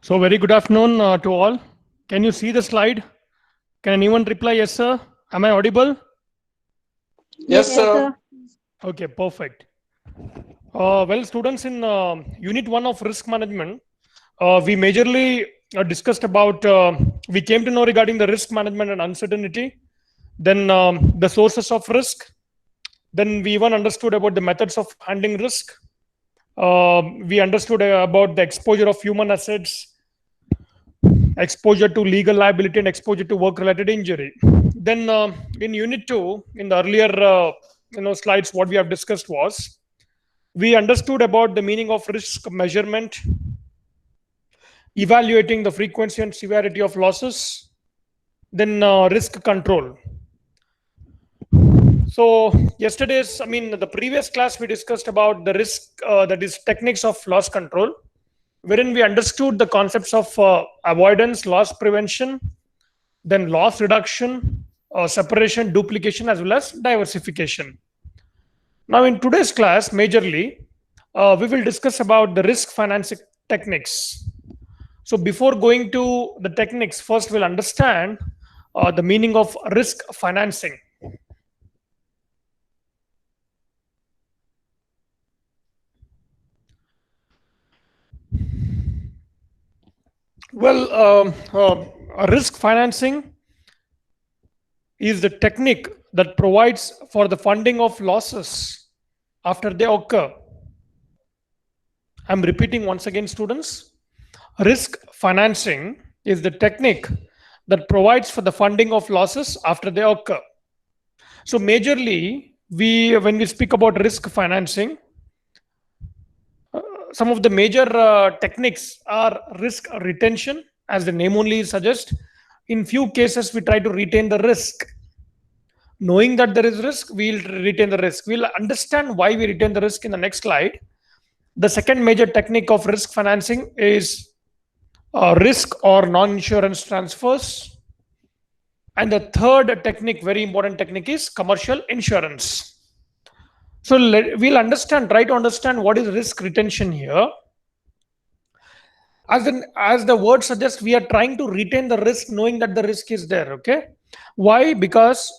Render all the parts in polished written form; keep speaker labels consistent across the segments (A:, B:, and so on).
A: So very good afternoon to all. Can you see the slide? Can anyone reply yes, sir? Am I audible?
B: Yes,
C: Yes,
B: sir.
C: sir.
A: Okay, perfect. Well, students, in Unit 1 of Risk Management, we majorly discussed about, we came to know regarding the risk management and uncertainty, then the sources of risk, then we even understood about the methods of handling risk. We understood about the exposure of human assets, exposure to legal liability, and exposure to work-related injury. Then in Unit 2, in the earlier slides, what we have discussed was we understood about the meaning of risk measurement, evaluating the frequency and severity of losses, then risk control. So yesterday's, I mean, the previous class we discussed about the risk, that is techniques of loss control, wherein we understood the concepts of avoidance, loss prevention, then loss reduction, separation, duplication, as well as diversification. Now, in today's class, majorly, we will discuss about the risk financing techniques. So, before going to the techniques, first we'll understand the meaning of risk financing. Well, risk financing is the technique that provides for the funding of losses after they occur. I'm repeating once again, students. Risk financing is the technique that provides for the funding of losses after they occur. So, majorly, when we speak about risk financing, some of the major techniques are risk retention, as the name only suggests. In few cases, we try to retain the risk. Knowing that there is risk, we'll retain the risk. We'll understand why we retain the risk in the next slide. The second major technique of risk financing is risk or non-insurance transfers. And the third technique, very important technique, is commercial insurance. So we'll try to understand what is risk retention here. As the word suggests, we are trying to retain the risk knowing that the risk is there. Okay. Why? Because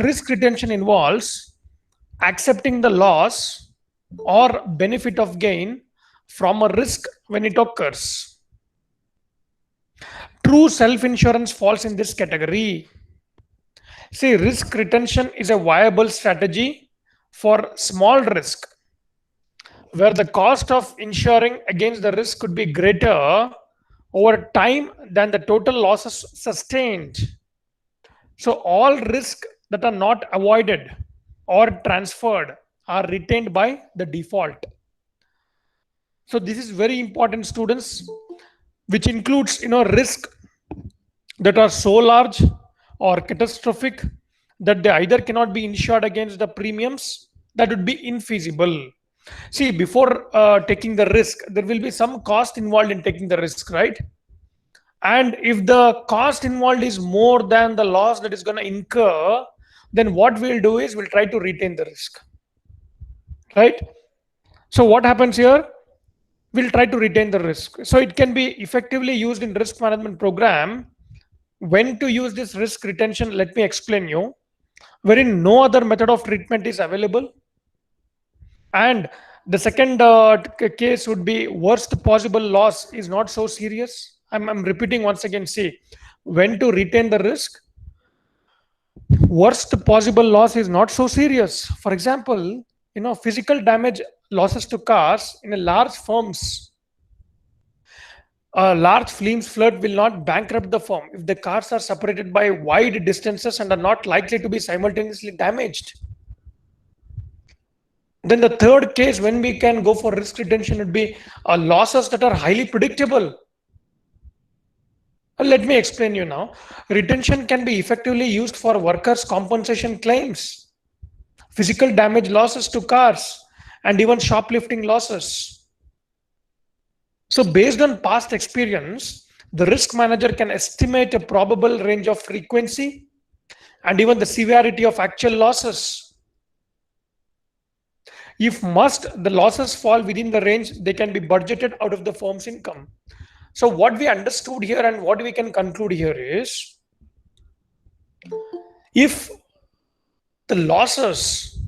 A: risk retention involves accepting the loss or benefit of gain from a risk when it occurs. True self-insurance falls in this category. See, risk retention is a viable strategy for small risk, where the cost of insuring against the risk could be greater over time than the total losses sustained. So, all risk that are not avoided or transferred are retained by the default. So, this is very important, students, which includes risk that are so large or catastrophic that they either cannot be insured against the premiums, that would be infeasible. See, before taking the risk, there will be some cost involved in taking the risk, right? And if the cost involved is more than the loss that is going to incur, then what we'll do is we'll try to retain the risk, right? So what happens here? We'll try to retain the risk. So it can be effectively used in risk management program. When to use this risk retention, let me explain you. Wherein no other method of treatment is available. And the second case would be worst possible loss is not so serious. I'm repeating once again. See, when to retain the risk, worst possible loss is not so serious. For example, physical damage losses to cars in a large firms. A large flames flood will not bankrupt the firm if the cars are separated by wide distances and are not likely to be simultaneously damaged. Then the third case when we can go for risk retention would be losses that are highly predictable. Let me explain you now. Retention can be effectively used for workers' compensation claims, physical damage losses to cars, and even shoplifting losses. So based on past experience, the risk manager can estimate a probable range of frequency and even the severity of actual losses. If the losses fall within the range, they can be budgeted out of the firm's income. So what we understood here and what we can conclude here is, if the losses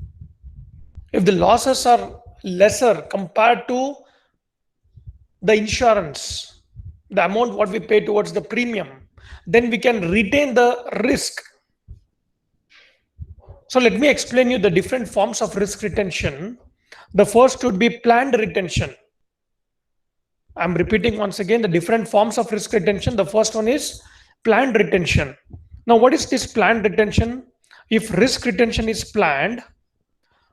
A: are lesser compared to the insurance, the amount what we pay towards the premium, then we can retain the risk. So let me explain you the different forms of risk retention. The first would be planned retention. I'm repeating once again the different forms of risk retention. The first one is planned retention. Now, what is this planned retention? If risk retention is planned,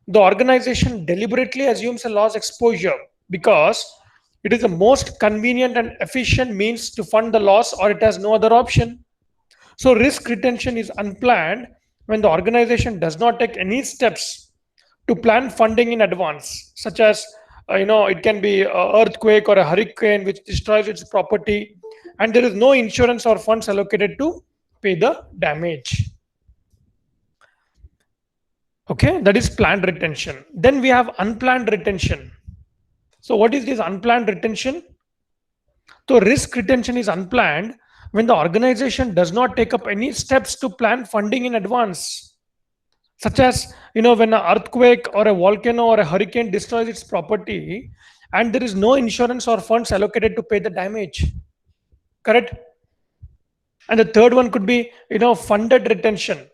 A: the organization deliberately assumes a loss exposure because it is the most convenient and efficient means to fund the loss, or it has no other option. So risk retention is unplanned when the organization does not take any steps to plan funding in advance, such as it can be an earthquake or a hurricane which destroys its property, and there is no insurance or funds allocated to pay the damage. Okay, that is planned retention. Then we have unplanned retention. So what is this unplanned retention? So risk retention is unplanned when the organization does not take up any steps to plan funding in advance, such as when an earthquake or a volcano or a hurricane destroys its property and there is no insurance or funds allocated to pay the damage. Correct? And the third one could be funded retention.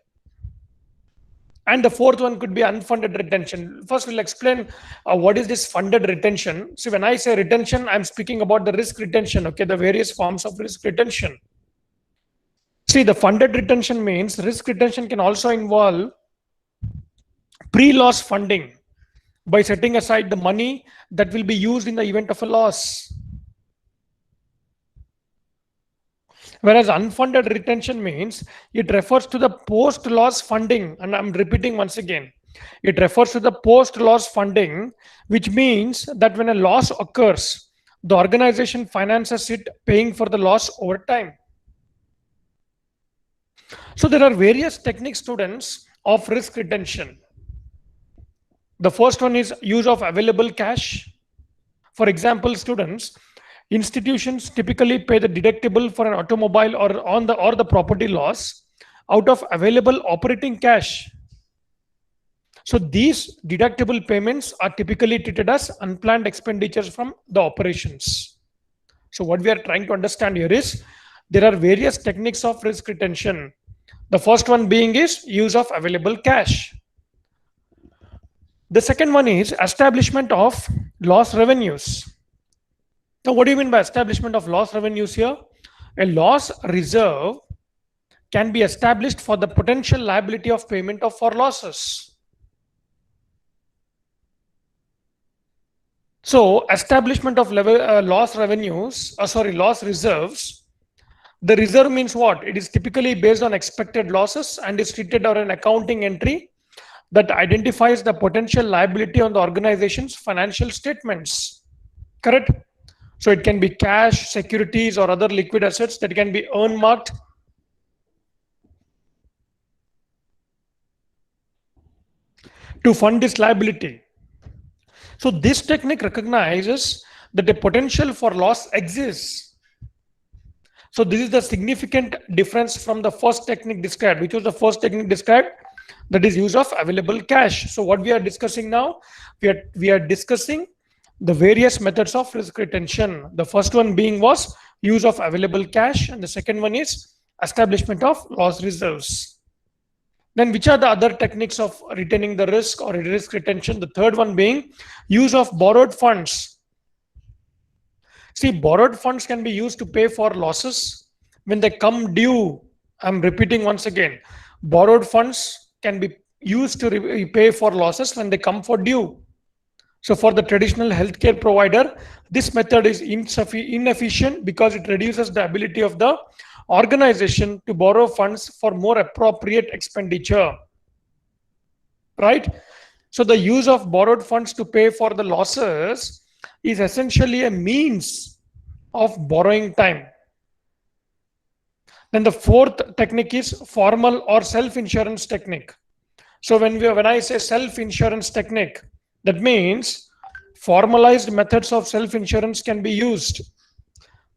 A: And the fourth one could be unfunded retention. First, we'll explain what is this funded retention. So when I say retention, I'm speaking about the risk retention, okay, the various forms of risk retention. See, the funded retention means risk retention can also involve pre-loss funding by setting aside the money that will be used in the event of a loss. Whereas unfunded retention means it refers to the post-loss funding, and I'm repeating once again, it refers to the post-loss funding, which means that when a loss occurs, the organization finances it, paying for the loss over time. So there are various techniques, students, of risk retention. The first one is use of available cash. For example, students, institutions typically pay the deductible for an automobile or the property loss out of available operating cash. So these deductible payments are typically treated as unplanned expenditures from the operations. So what we are trying to understand here is there are various techniques of risk retention. The first one being is use of available cash. The second one is establishment of loss revenues. Now, what do you mean by establishment of loss revenues here? A loss reserve can be established for the potential liability of payment for losses. So, establishment of loss reserves. The reserve means what? It is typically based on expected losses and is treated as an accounting entry that identifies the potential liability on the organization's financial statements. Correct? So it can be cash, securities, or other liquid assets that can be earmarked to fund this liability. So this technique recognizes that the potential for loss exists. So this is the significant difference from the first technique described, which was the first technique described, that is use of available cash. So what we are discussing now, we are discussing the various methods of risk retention. The first one being was use of available cash, and the second one is establishment of loss reserves. Then which are the other techniques of retaining the risk or risk retention? The third one being use of borrowed funds. See, borrowed funds can be used to pay for losses when they come due. I'm repeating once again, borrowed funds can be used to pay for losses when they come for due. So for the traditional healthcare provider, this method is inefficient because it reduces the ability of the organization to borrow funds for more appropriate expenditure. Right? So the use of borrowed funds to pay for the losses is essentially a means of borrowing time. Then the fourth technique is formal or self-insurance technique. So when I say self-insurance technique, that means formalized methods of self-insurance can be used.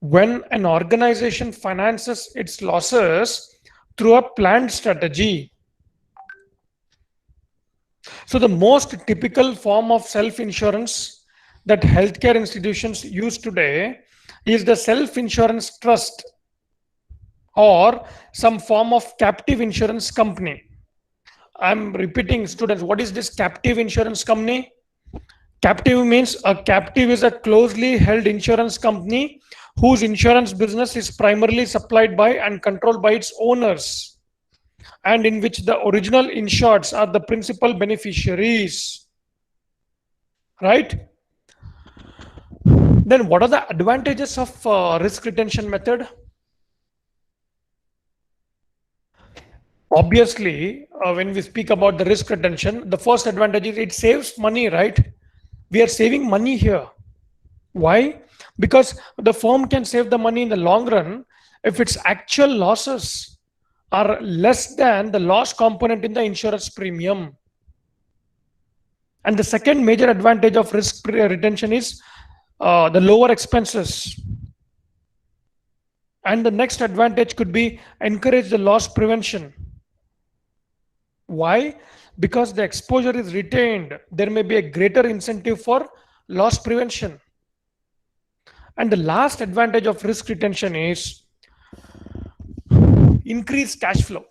A: when an organization finances its losses through a planned strategy. So, the most typical form of self insurance that healthcare institutions use today is the self insurance trust or some form of captive insurance company. I'm repeating, students, what is this captive insurance company? Captive means a captive is a closely held insurance company whose insurance business is primarily supplied by and controlled by its owners, and in which the original insureds are the principal beneficiaries. Right? Then, what are the advantages of risk retention method? Obviously, when we speak about the risk retention, the first advantage is it saves money, right? We are saving money here. Why? Because the firm can save the money in the long run if its actual losses are less than the loss component in the insurance premium. And the second major advantage of risk retention is the lower expenses. And the next advantage could be encourage the loss prevention. Why? Because the exposure is retained, there may be a greater incentive for loss prevention. And the last advantage of risk retention is increased cash flow.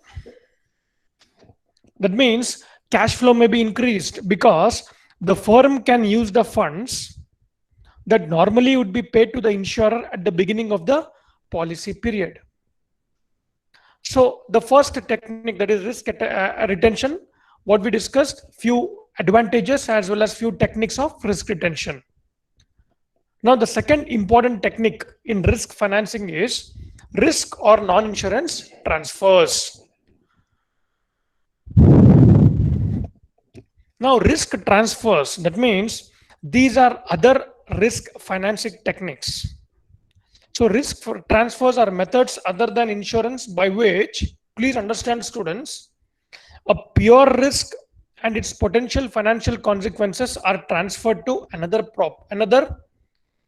A: That means cash flow may be increased because the firm can use the funds that normally would be paid to the insurer at the beginning of the policy period. So the first technique, that is risk retention, what we discussed, few advantages as well as few techniques of risk retention. Now the second important technique in risk financing is risk or non-insurance transfers. Now risk transfers, that means these are other risk financing techniques. So risk transfers are methods other than insurance by which, please understand students, a pure risk and its potential financial consequences are transferred to another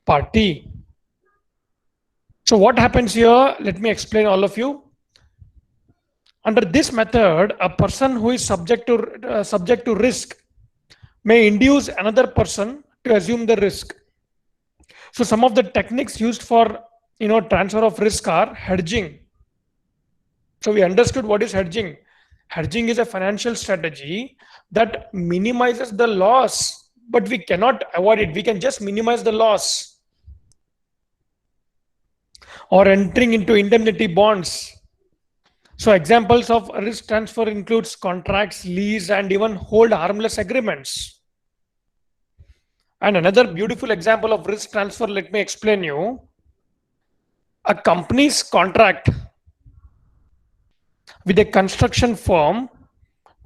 A: party. So what happens here? Let me explain all of you. Under this method, a person who is subject to risk may induce another person to assume the risk. So some of the techniques used for transfer of risk are hedging. So we understood what is hedging. Hedging is a financial strategy that minimizes the loss, but we cannot avoid it. We can just minimize the loss. Or entering into indemnity bonds. So examples of risk transfer includes contracts, lease, and even hold harmless agreements. And another beautiful example of risk transfer, let me explain you. A company's contract with a construction firm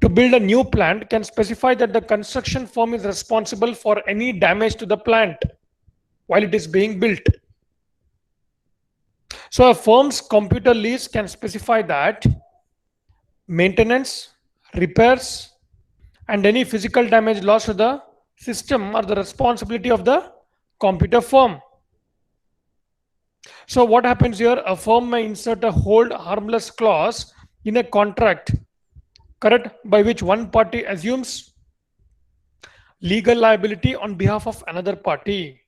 A: to build a new plant can specify that the construction firm is responsible for any damage to the plant while it is being built. So a firm's computer lease can specify that maintenance, repairs, and any physical damage loss to the system are the responsibility of the computer firm. So what happens here? A firm may insert a hold harmless clause in a contract, correct, by which one party assumes legal liability on behalf of another party.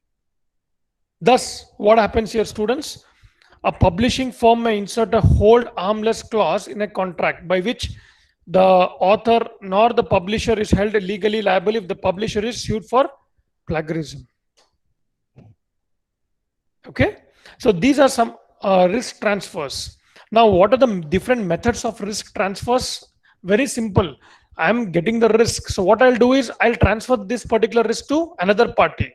A: Thus, what happens here, students? A publishing firm may insert a hold harmless clause in a contract by which the author nor the publisher is held legally liable if the publisher is sued for plagiarism. Okay, so these are some risk transfers. Now, what are the different methods of risk transfers? Very simple. I am getting the risk. So what I'll do is I'll transfer this particular risk to another party.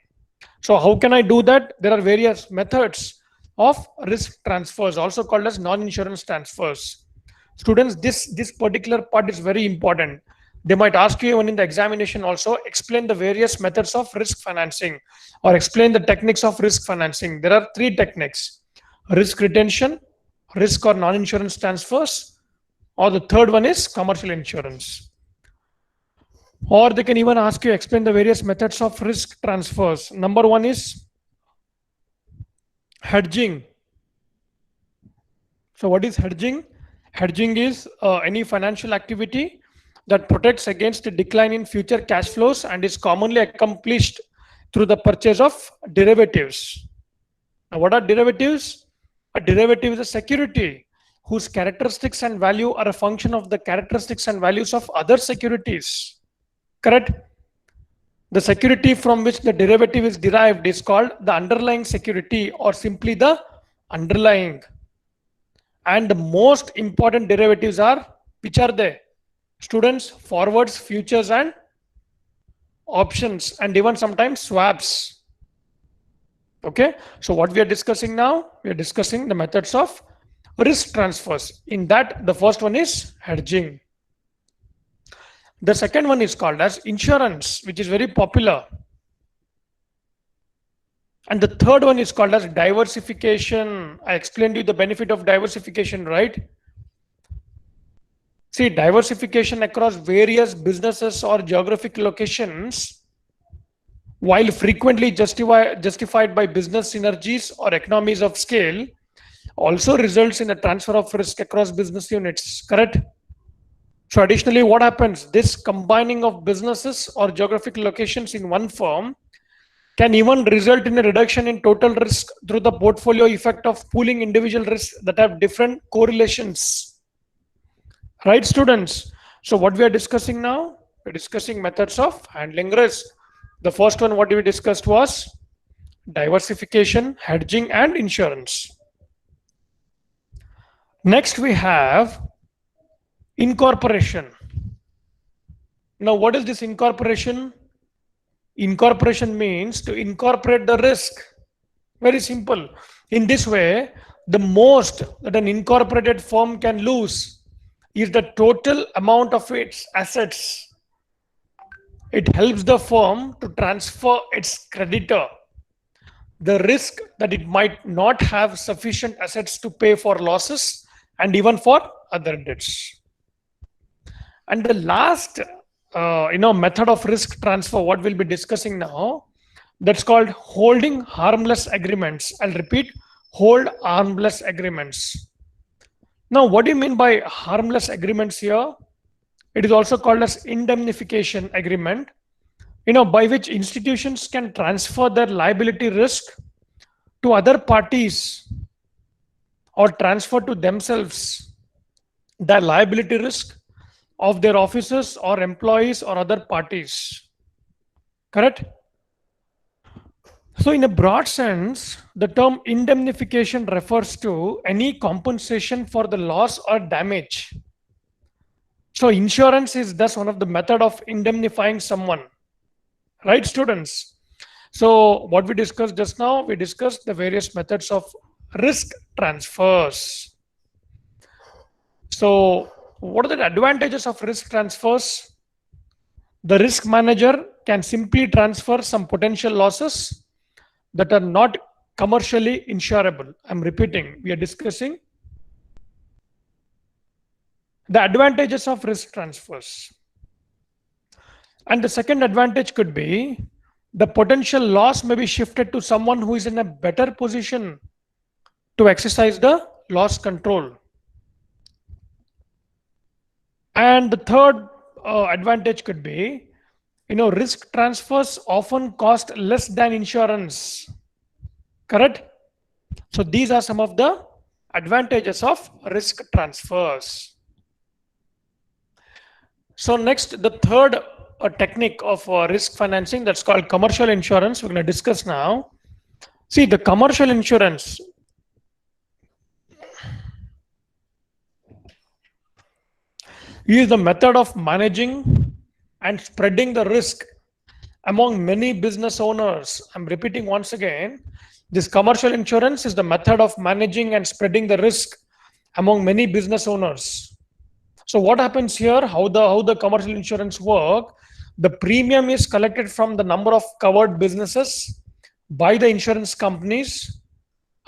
A: So how can I do that? There are various methods of risk transfers, also called as non-insurance transfers. Students, this particular part is very important. They might ask you even in the examination also, explain the various methods of risk financing or explain the techniques of risk financing. There are three techniques: risk retention, risk or non-insurance transfers, or the third one is commercial insurance. Or they can even ask you explain the various methods of risk transfers. Number one is hedging. So what is hedging? Hedging is any financial activity that protects against a decline in future cash flows and is commonly accomplished through the purchase of derivatives. Now, what are derivatives? A derivative is a security whose characteristics and value are a function of the characteristics and values of other securities. Correct? The security from which the derivative is derived is called the underlying security or simply the underlying. And the most important derivatives are, which are they? Students, forwards, futures, and options, and even sometimes swaps. Okay, so what we are discussing now, we are discussing the methods of risk transfers. In that, the first one is hedging. The second one is called as insurance, which is very popular. And the third one is called as diversification. I explained you the benefit of diversification, right? See, diversification across various businesses or geographic locations, while frequently justified by business synergies or economies of scale, also results in a transfer of risk across business units, correct? So additionally, what happens? This combining of businesses or geographic locations in one firm can even result in a reduction in total risk through the portfolio effect of pooling individual risks that have different correlations. Right, students? So what we are discussing now? We're discussing methods of handling risk. The first one, what we discussed was diversification, hedging, and insurance. Next, we have incorporation. Now, what is this incorporation? Incorporation means to incorporate the risk. Very simple. In this way, the most that an incorporated firm can lose is the total amount of its assets. It helps the firm to transfer its creditor the risk that it might not have sufficient assets to pay for losses and even for other debts. And the last method of risk transfer, what we'll be discussing now, that's called holding harmless agreements. I'll repeat, hold harmless agreements. Now, what do you mean by harmless agreements here? It is also called as indemnification agreement, by which institutions can transfer their liability risk to other parties or transfer to themselves the liability risk of their officers or employees or other parties. Correct? So in a broad sense, the term indemnification refers to any compensation for the loss or damage. So insurance is thus one of the method of indemnifying someone. Right, students? So what we discussed just now, we discussed the various methods of risk transfers. So what are the advantages of risk transfers? The risk manager can simply transfer some potential losses that are not commercially insurable. I'm repeating, we are discussing the advantages of risk transfers. And the second advantage could be the potential loss may be shifted to someone who is in a better position to exercise the loss control. And the third advantage could be, risk transfers often cost less than insurance. Correct? So these are some of the advantages of risk transfers. So next, the third technique of risk financing, that's called commercial insurance, we're going to discuss now. See, the commercial insurance is the method of managing and spreading the risk among many business owners. I'm repeating once again, this commercial insurance is the method of managing and spreading the risk among many business owners. So what happens here, how the commercial insurance work? The premium is collected from the number of covered businesses by the insurance companies.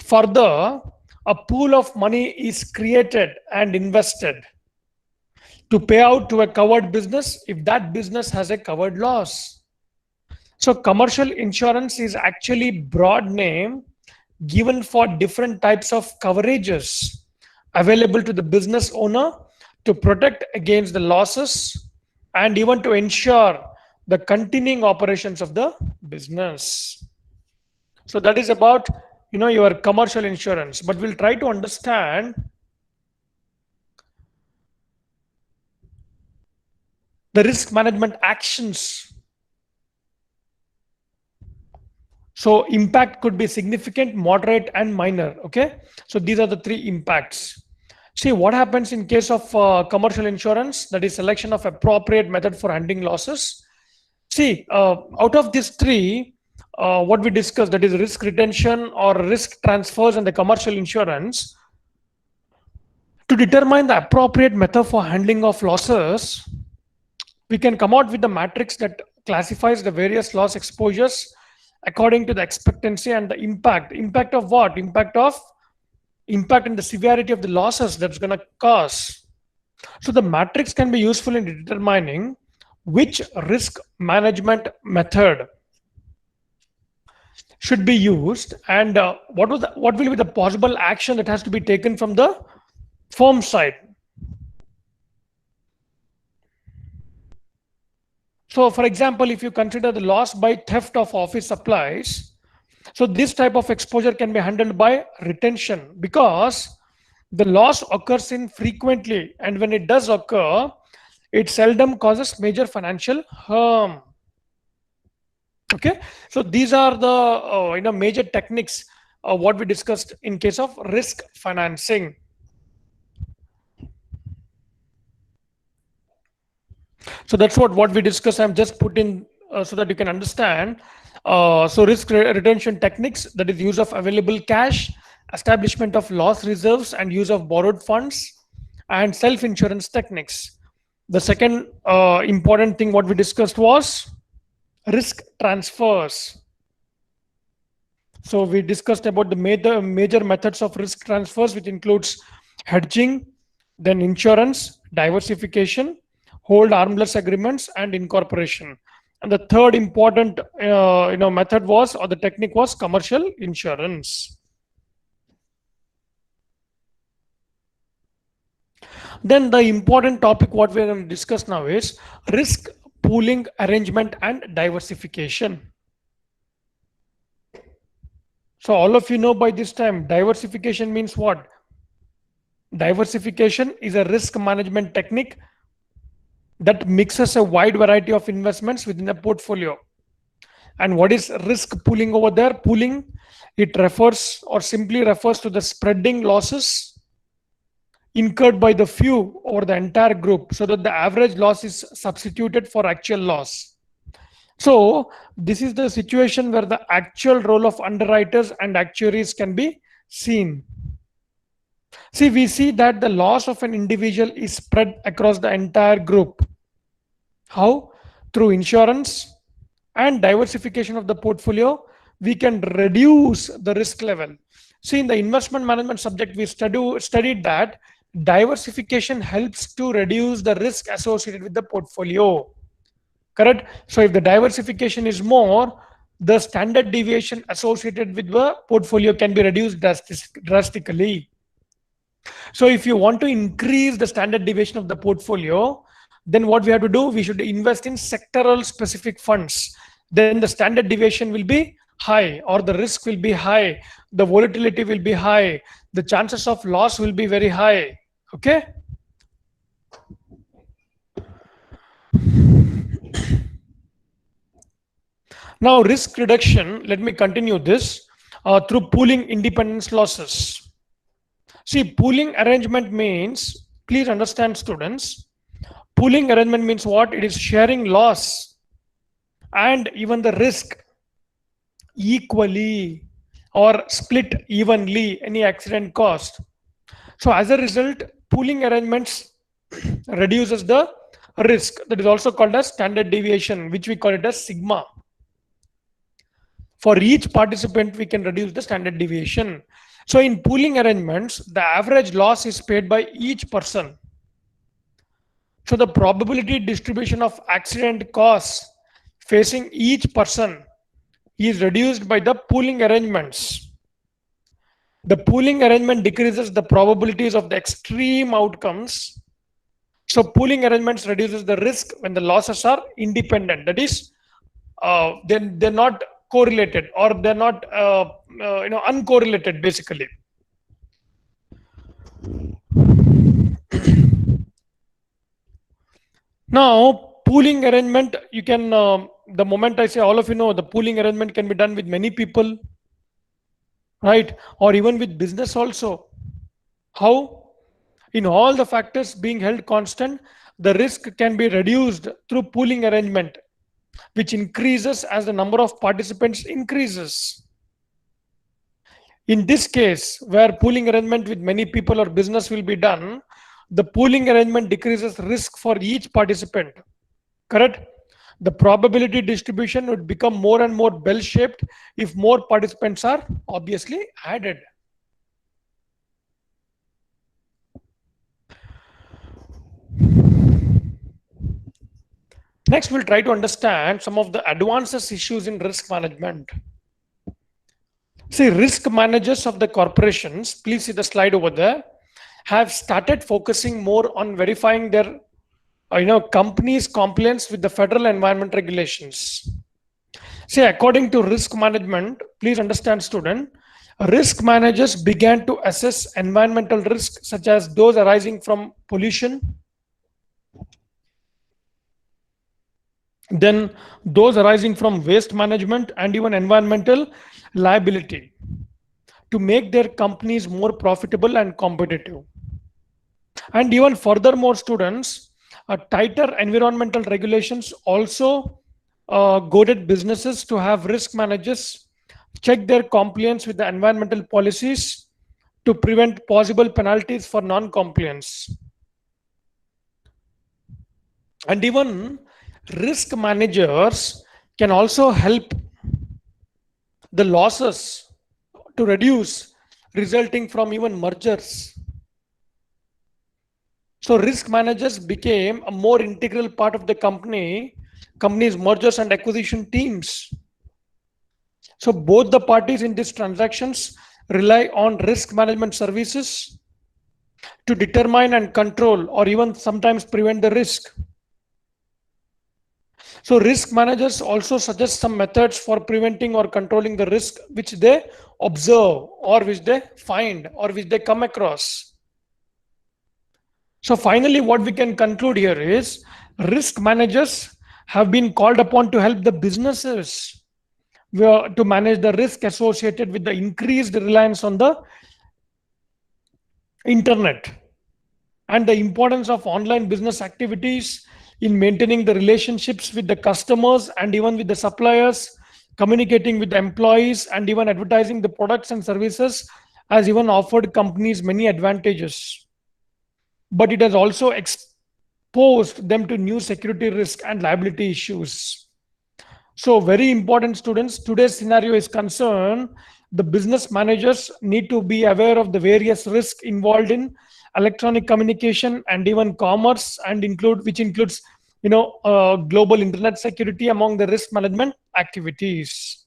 A: Further, a pool of money is created and invested to pay out to a covered business if that business has a covered loss. So commercial insurance is actually broad name given for different types of coverages available to the business owner to protect against the losses and even to ensure the continuing operations of the business. So that is about your commercial insurance, but we'll try to understand the risk management actions. So impact could be significant, moderate, and minor. Okay, so these are the three impacts. See what happens in case of commercial insurance, that is selection of appropriate method for handling losses. See, out of these three, what we discussed, that is risk retention or risk transfers and the commercial insurance, to determine the appropriate method for handling of losses, we can come out with the matrix that classifies the various loss exposures according to the expectancy and the impact. Impact of what? Impact and the severity of the losses that's going to cause. So the matrix can be useful in determining which risk management method should be used and what will be the possible action that has to be taken from the firm side. So for example, if you consider the loss by theft of office supplies, so this type of exposure can be handled by retention because the loss occurs infrequently, and when it does occur, it seldom causes major financial harm. Okay, so these are the major techniques what we discussed in case of risk financing. So that's what we discussed. I'm just put in so that you can understand. So risk retention techniques, that is use of available cash, establishment of loss reserves and use of borrowed funds, and self-insurance techniques. The second important thing what we discussed was risk transfers. So we discussed about the major methods of risk transfers, which includes hedging, then insurance, diversification, hold armless agreements, and incorporation. And the third important method was, or the technique was, commercial insurance. Then the important topic what we're going to discuss now is risk pooling, arrangement, and diversification. So all of you know by this time, diversification means what? Diversification is a risk management technique that mixes a wide variety of investments within a portfolio. And what is risk pooling over there? Pooling, it refers or simply refers to the spreading losses incurred by the few over the entire group so that the average loss is substituted for actual loss. So this is the situation where the actual role of underwriters and actuaries can be seen. See, we see that the loss of an individual is spread across the entire group. How? Through insurance and diversification of the portfolio, we can reduce the risk level. See, in the investment management subject, we studied that diversification helps to reduce the risk associated with the portfolio. Correct? So if the diversification is more, the standard deviation associated with the portfolio can be reduced drastically. So if you want to increase the standard deviation of the portfolio, then what we have to do, we should invest in sectoral specific funds. Then the standard deviation will be high, or the risk will be high, the volatility will be high, the chances of loss will be very high. Okay. Now risk reduction, let me continue this through pooling independence losses. See, pooling arrangement means, please understand students, pooling arrangement means what? It is sharing loss and even the risk equally or split evenly any accident cost. So as a result, pooling arrangements reduces the risk, that is also called as standard deviation, which we call it as sigma. For each participant, we can reduce the standard deviation. So in pooling arrangements, the average loss is paid by each person. So the probability distribution of accident costs facing each person is reduced by the pooling arrangements. The pooling arrangement decreases the probabilities of the extreme outcomes. So pooling arrangements reduces the risk when the losses are independent. That is, they're not correlated, or they're not uncorrelated basically. Now, pooling arrangement, you can, the moment I say, all of you know, the pooling arrangement can be done with many people, right? Or even with business also. How? In all the factors being held constant, the risk can be reduced through pooling arrangement, which increases as the number of participants increases. In this case, where pooling arrangement with many people or business will be done, the pooling arrangement decreases risk for each participant. Correct? The probability distribution would become more and more bell-shaped if more participants are obviously added. Next, we'll try to understand some of the advances issues in risk management. See, risk managers of the corporations, please see the slide over there, have started focusing more on verifying their companies' compliance with the federal environment regulations. See, according to risk management, please understand, student, risk managers began to assess environmental risks such as those arising from pollution, then those arising from waste management, and even environmental liability, to make their companies more profitable and competitive. And even furthermore, students, tighter environmental regulations also goaded businesses to have risk managers check their compliance with the environmental policies to prevent possible penalties for non-compliance. And even risk managers can also help the losses to reduce resulting from even mergers. So risk managers became a more integral part of the company's mergers and acquisition teams. So both the parties in these transactions rely on risk management services to determine and control, or even sometimes prevent the risk. So risk managers also suggest some methods for preventing or controlling the risk which they observe, or which they find, or which they come across. So finally, what we can conclude here is risk managers have been called upon to help the businesses to manage the risk associated with the increased reliance on the internet, and the importance of online business activities in maintaining the relationships with the customers and even with the suppliers, communicating with the employees, and even advertising the products and services has even offered companies many advantages. But it has also exposed them to new security risk and liability issues. So very important, students, today's scenario is concerned, the business managers need to be aware of the various risks involved in electronic communication and even commerce, and which includes global internet security among the risk management activities.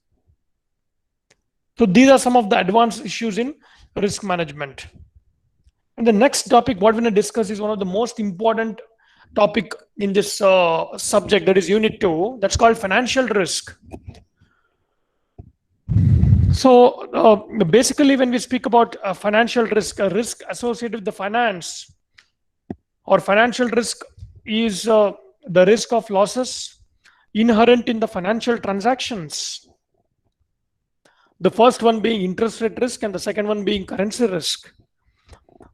A: So these are some of the advanced issues in risk management. And the next topic what we're going to discuss is one of the most important topic in this subject, that is unit 2, that's called financial risk. So basically, when we speak about financial risk, a risk associated with the finance or financial risk is the risk of losses inherent in the financial transactions. The first one being interest rate risk and the second one being currency risk.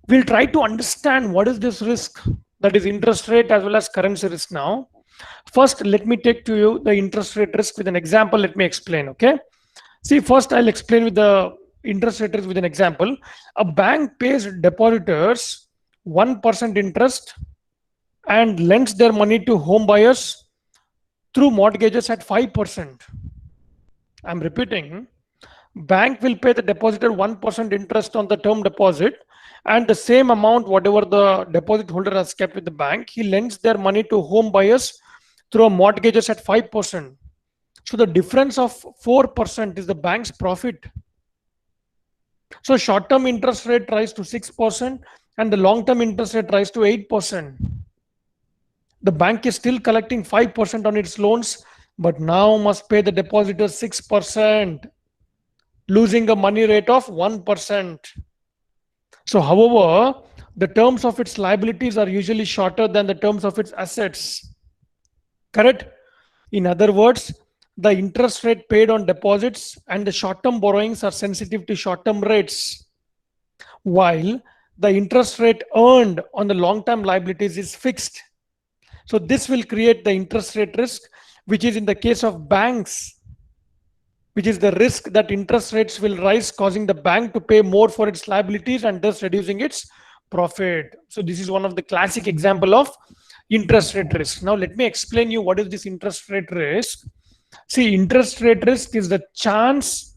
A: We'll try to understand what is this risk, that is interest rate as well as currency risk now. First, let me take to you the interest rate risk with an example. Let me explain, okay? See, first I'll explain with the interest rate risk with an example. A bank pays depositors 1% interest and lends their money to home buyers through mortgages at 5%. I'm repeating, bank will pay the depositor 1% interest on the term deposit, and the same amount whatever the deposit holder has kept with the bank, he lends their money to home buyers through mortgages at 5%. So the difference of 4% is the bank's profit. So short-term interest rate rise to 6% and the long-term interest rate rise to 8%. The bank is still collecting 5% on its loans, but now must pay the depositors 6%, losing a money rate of 1%. So, however, the terms of its liabilities are usually shorter than the terms of its assets. Correct? In other words, the interest rate paid on deposits and the short term borrowings are sensitive to short term rates, while the interest rate earned on the long term liabilities is fixed. So, this will create the interest rate risk, which is in the case of banks, which is the risk that interest rates will rise, causing the bank to pay more for its liabilities and thus reducing its profit. So this is one of the classic example of interest rate risk. Now let me explain you what is this interest rate risk. See, interest rate risk is the chance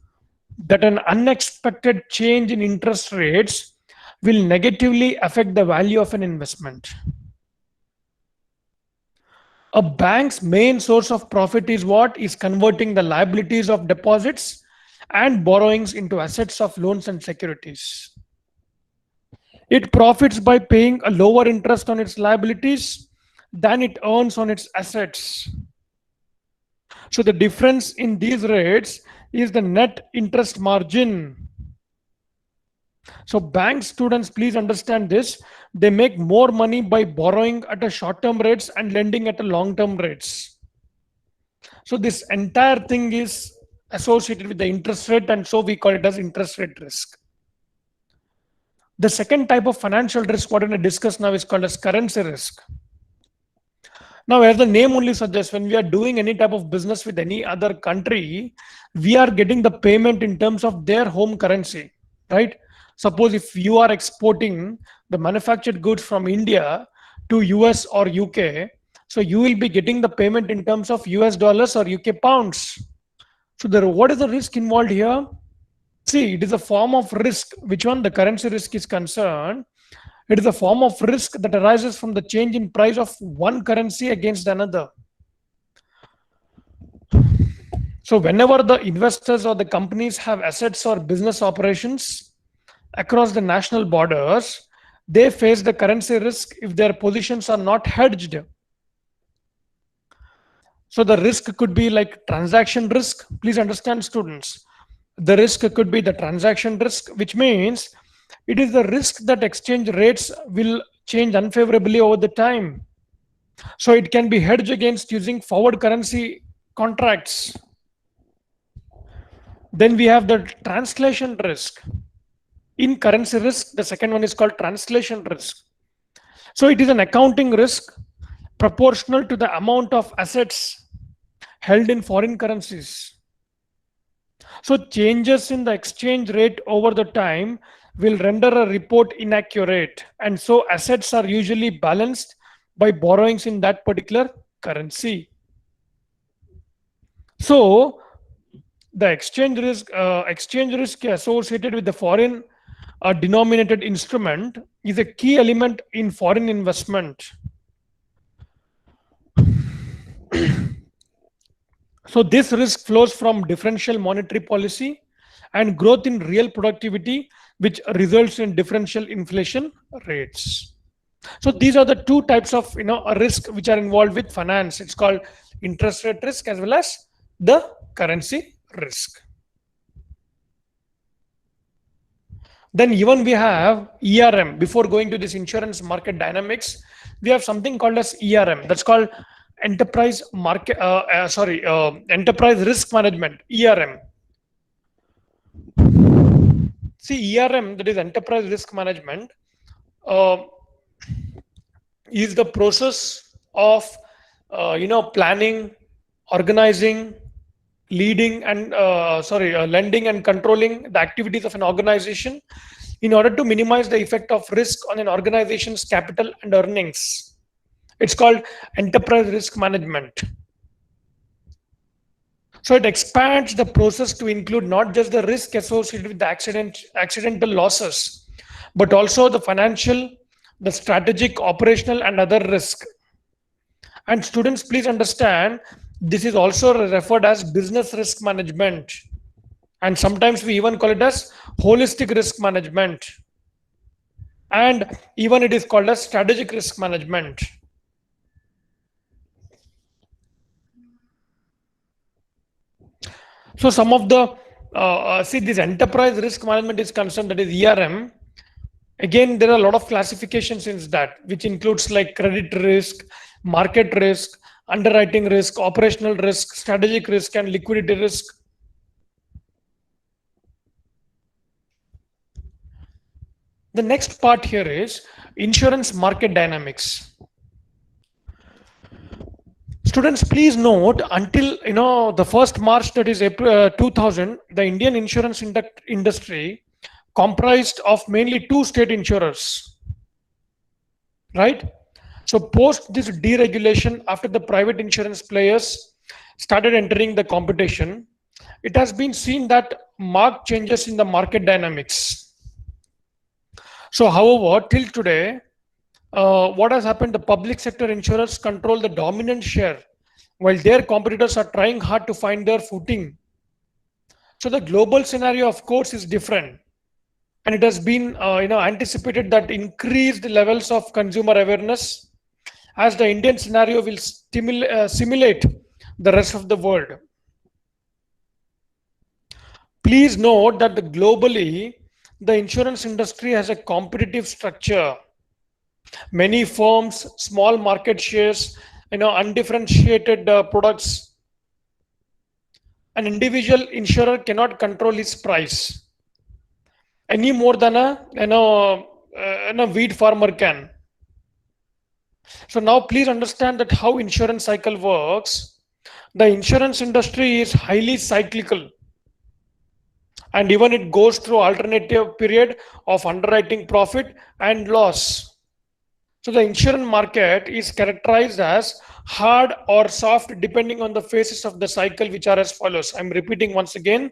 A: that an unexpected change in interest rates will negatively affect the value of an investment. A bank's main source of profit is what? Is converting the liabilities of deposits and borrowings into assets of loans and securities. It profits by paying a lower interest on its liabilities than it earns on its assets. So the difference in these rates is the net interest margin. So bank students, please understand this. They make more money by borrowing at a short-term rates and lending at a long-term rates. So this entire thing is associated with the interest rate, and so we call it as interest rate risk. The second type of financial risk what we're going to discuss now is called as currency risk. Now, as the name only suggests, when we are doing any type of business with any other country, we are getting the payment in terms of their home currency, right? Suppose if you are exporting the manufactured goods from India to US or UK, so you will be getting the payment in terms of US dollars or UK pounds. So what is the risk involved here? See, it is a form of risk. Which one? The currency risk is concerned. It is a form of risk that arises from the change in price of one currency against another. So whenever the investors or the companies have assets or business operations across the national borders, they face the currency risk if their positions are not hedged. So the risk could be like transaction risk. Please understand, students. The risk could be the transaction risk, which means it is the risk that exchange rates will change unfavorably over the time. So it can be hedged against using forward currency contracts. Then we have the translation risk. In currency risk, the second one is called translation risk. So it is an accounting risk proportional to the amount of assets held in foreign currencies. So changes in the exchange rate over the time will render a report inaccurate, and so assets are usually balanced by borrowings in that particular currency. So the exchange risk associated with the foreign denominated instrument is a key element in foreign investment. So this risk flows from differential monetary policy and growth in real productivity, which results in differential inflation rates. So these are the two types of risk which are involved with finance. It's called interest rate risk as well as the currency risk. Then even we have ERM. Before going to this insurance market dynamics, we have something called as ERM. That's called enterprise risk management, ERM. See, ERM, that is enterprise risk management, is the process of planning, organizing, leading and lending and controlling the activities of an organization in order to minimize the effect of risk on an organization's capital and earnings. It's called enterprise risk management. So it expands the process to include not just the risk associated with the accidental losses, but also the financial, the strategic, operational, and other risk. And students, please understand, this is also referred as business risk management. and sometimes we even call it as holistic risk management, and even it is called as strategic risk management. So some of the see, this enterprise risk management is concerned, that is ERM. Again, there are a lot of classifications in that, which includes like credit risk, market risk, underwriting risk, operational risk, strategic risk, and liquidity risk. The next part here is insurance market dynamics. Students, please note, until the first March, that is April 2000, the Indian insurance industry comprised of mainly two state insurers, right? So post this deregulation, after the private insurance players started entering the competition, it has been seen that marked changes in the market dynamics. So however, till today, what has happened, the public sector insurers control the dominant share while their competitors are trying hard to find their footing. So the global scenario, of course, is different, and it has been anticipated that increased levels of consumer awareness, as the Indian scenario will simulate the rest of the world. Please note that globally, the insurance industry has a competitive structure. Many firms, small market shares, undifferentiated products. An individual insurer cannot control his price any more than a wheat farmer can. So now please understand that how insurance cycle works. The insurance industry is highly cyclical, and even it goes through alternative period of underwriting profit and loss. So the insurance market is characterized as hard or soft depending on the phases of the cycle, which are as follows. I'm repeating once again.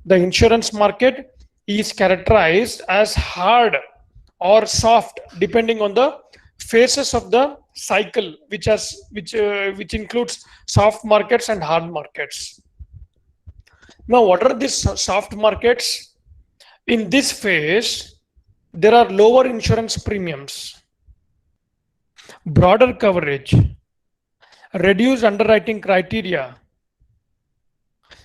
A: The insurance market is characterized as hard or soft depending on the phases of the cycle, which includes soft markets and hard markets. Now, what are these soft markets? In this phase, there are lower insurance premiums, broader coverage, reduced underwriting criteria.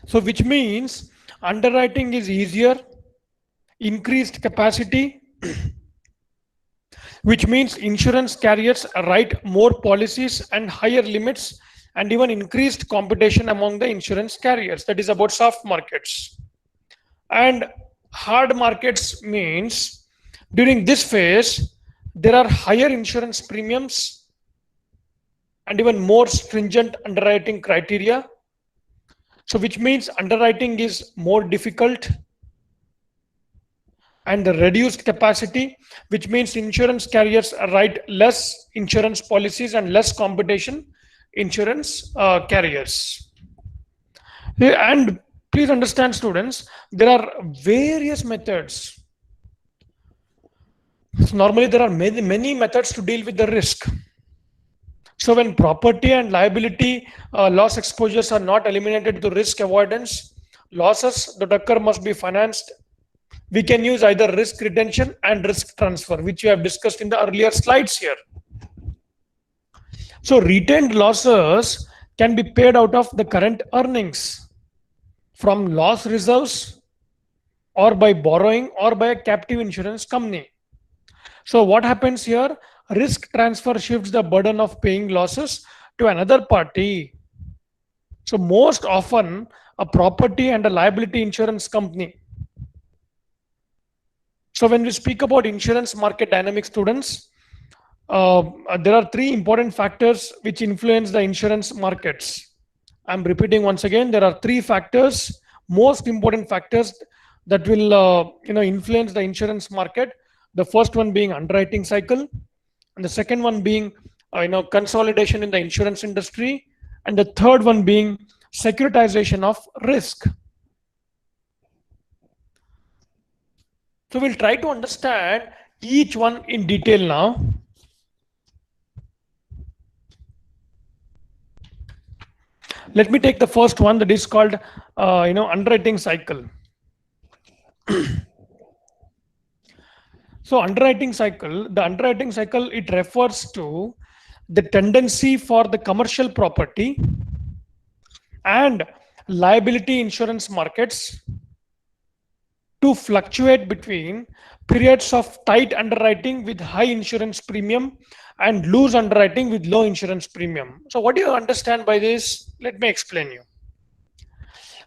A: So which means underwriting is easier, increased capacity, which means insurance carriers write more policies and higher limits, and even increased competition among the insurance carriers. That is about soft markets. And hard markets means during this phase, there are higher insurance premiums and even more stringent underwriting criteria. So which means underwriting is more difficult, and the reduced capacity, which means insurance carriers write less insurance policies and less competition insurance carriers. And please understand, students, there are various methods. So normally there are many methods to deal with the risk. So when property and liability loss exposures are not eliminated to risk avoidance, losses that occur must be financed. We can use either risk retention and risk transfer, which we have discussed in the earlier slides here. So retained losses can be paid out of the current earnings from loss reserves, or by borrowing, or by a captive insurance company. So what happens here? Risk transfer shifts the burden of paying losses to another party. So most often a property and a liability insurance company. So when we speak about insurance market dynamics, students, there are three important factors which influence the insurance markets. I'm repeating once again, there are three factors, most important factors that will influence the insurance market. The first one being underwriting cycle, and the second one being consolidation in the insurance industry, and the third one being securitization of risk. So we'll try to understand each one in detail now. Let me take the first one, that is called underwriting cycle. So the underwriting cycle, it refers to the tendency for the commercial property and liability insurance markets to fluctuate between periods of tight underwriting with high insurance premium and loose underwriting with low insurance premium. So what do you understand by this? Let me explain you.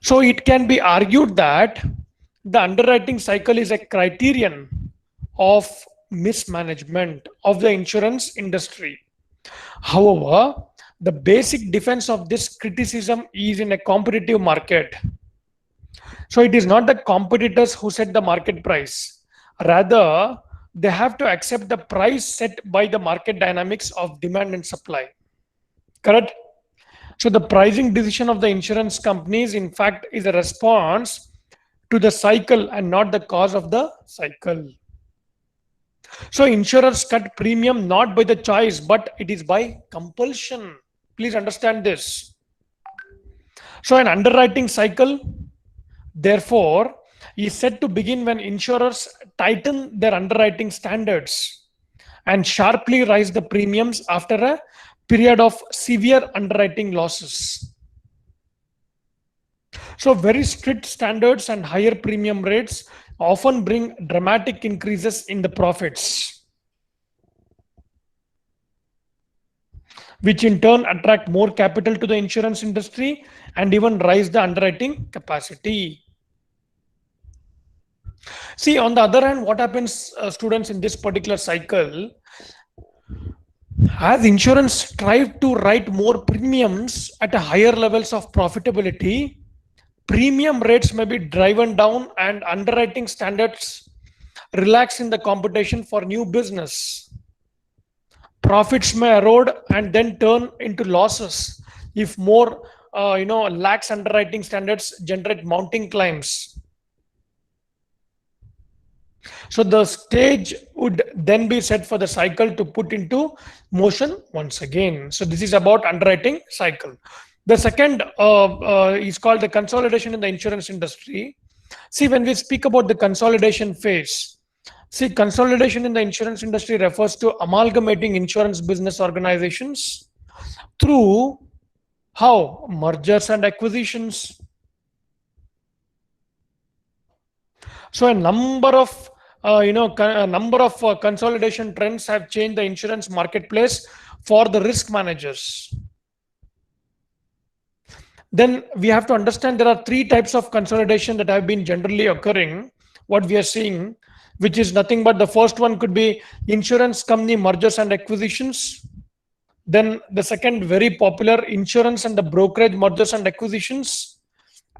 A: So it can be argued that the underwriting cycle is a criterion of mismanagement of the insurance industry. However, the basic defense of this criticism is in a competitive market. So it is not the competitors who set the market price. Rather, they have to accept the price set by the market dynamics of demand and supply. Correct? So the pricing decision of the insurance companies, in fact, is a response to the cycle and not the cause of the cycle. So insurers cut premium not by the choice, but it is by compulsion. Please understand this. So an underwriting cycle, therefore, is said to begin when insurers tighten their underwriting standards and sharply raise the premiums after a period of severe underwriting losses. So very strict standards and higher premium rates often bring dramatic increases in the profits, which in turn attract more capital to the insurance industry and even raise the underwriting capacity. See, on the other hand, what happens, students, in this particular cycle, as insurance strive to write more premiums at a higher levels of profitability, premium rates may be driven down and underwriting standards relax in the competition for new business. Profits may erode and then turn into losses if more lax underwriting standards generate mounting claims. So the stage would then be set for the cycle to put into motion once again. So this is about underwriting cycle. The second is called the consolidation in the insurance industry. See, when we speak about the consolidation phase, see, consolidation in the insurance industry refers to amalgamating insurance business organizations through how? Mergers and acquisitions. So a number of consolidation trends have changed the insurance marketplace for the risk managers. Then we have to understand there are three types of consolidation that have been generally occurring. What we are seeing, which is nothing but the first one could be insurance company mergers and acquisitions. Then the second, very popular, insurance and the brokerage mergers and acquisitions.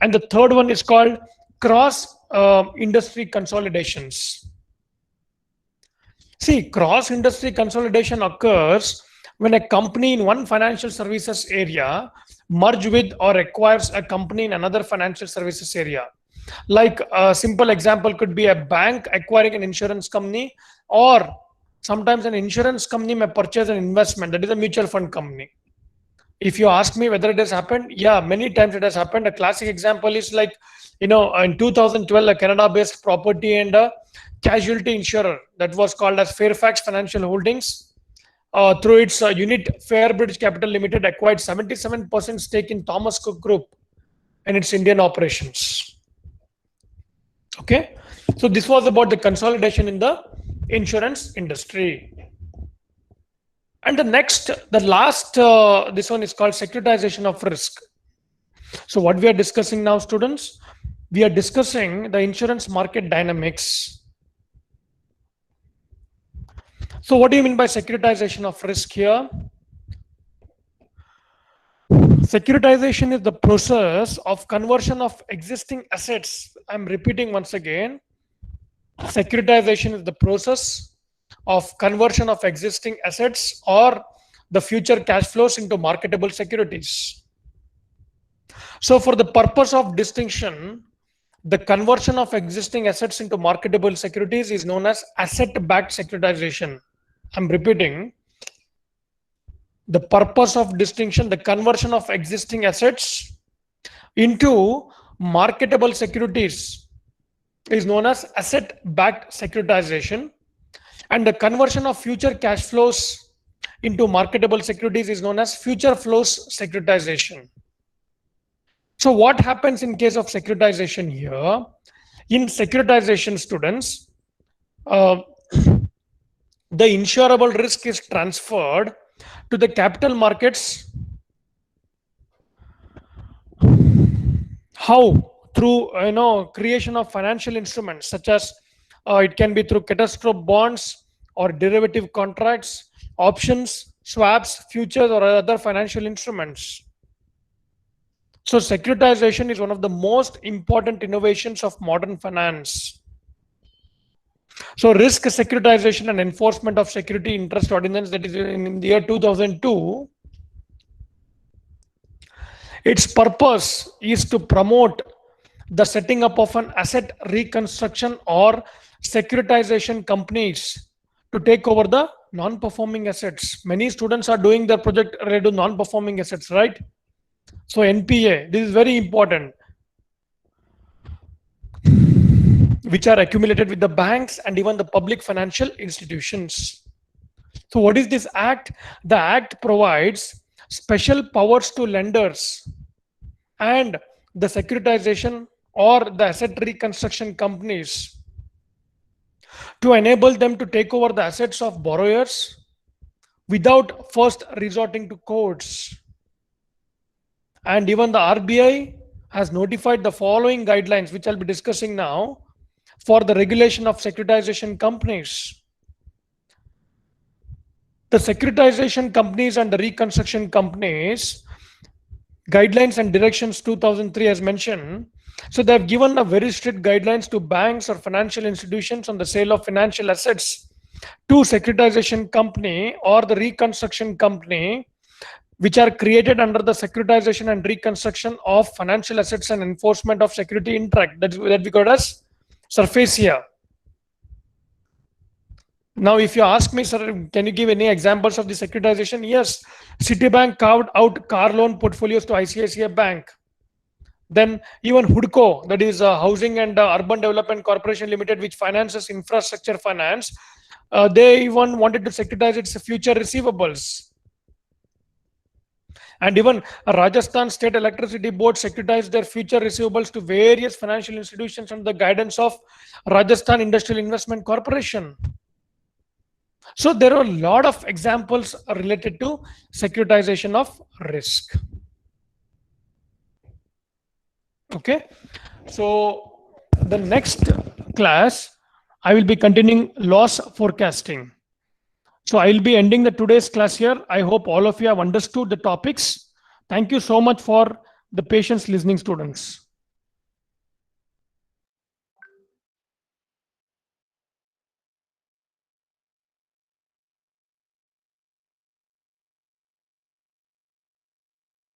A: And the third one is called cross industry consolidations. See, cross industry consolidation occurs when a company in one financial services area merge with or acquires a company in another financial services area. Like a simple example could be a bank acquiring an insurance company, or sometimes an insurance company may purchase an investment, that is a mutual fund company. If you ask me whether it has happened, yeah, many times it has happened. A classic example is like, in 2012, a Canada-based property and a casualty insurer that was called as Fairfax Financial Holdings, through its unit Fairbridge Capital Limited, acquired 77% stake in Thomas Cook Group and its Indian operations. Okay, so this was about the consolidation in the insurance industry. And the last, this one is called securitization of risk. So what we are discussing now, students, we are discussing the insurance market dynamics. So what do you mean by securitization of risk here? Securitization is the process of conversion of existing assets. I'm repeating once again. Securitization is the process of conversion of existing assets or the future cash flows into marketable securities. So for the purpose of distinction, the conversion of existing assets into marketable securities is known as asset-backed securitization. I'm repeating. The purpose of distinction, the conversion of existing assets into marketable securities is known as asset-backed securitization, and the conversion of future cash flows into marketable securities is known as future flows securitization. So what happens in case of securitization here? In securitization, students, the insurable risk is transferred to the capital markets. How? Through creation of financial instruments such as it can be through catastrophe bonds or derivative contracts, options, swaps, futures, or other financial instruments. So securitization is one of the most important innovations of modern finance. So risk securitization and enforcement of security interest ordinance, that is in the year 2002, its purpose is to promote the setting up of an asset reconstruction or securitization companies to take over the non-performing assets. Many students are doing their project related to non-performing assets, right? So NPA, this is very important, which are accumulated with the banks and even the public financial institutions. So what is this act? The act provides special powers to lenders and the securitization or the asset reconstruction companies to enable them to take over the assets of borrowers without first resorting to courts. And even the RBI has notified the following guidelines, which I'll be discussing now, for the regulation of securitization companies. The securitization companies and the reconstruction companies guidelines and directions 2003 as mentioned. So they have given a very strict guidelines to banks or financial institutions on the sale of financial assets to securitization company or the reconstruction company, which are created under the securitization and reconstruction of financial assets and enforcement of security interest, that we got as SURFACIA. Now, if you ask me, sir, can you give any examples of the securitization? Yes, Citibank carved out car loan portfolios to ICICI Bank. Then even HUDCO, that is Housing and Urban Development Corporation Limited, which finances infrastructure finance, they even wanted to securitize its future receivables. And even Rajasthan State Electricity Board securitized their future receivables to various financial institutions under the guidance of Rajasthan Industrial Investment Corporation. So there are a lot of examples related to securitization of risk. Okay, so the next class, I will be continuing loss forecasting. So I will be ending the today's class here. I hope all of you have understood the topics. Thank you so much for the patience listening, students.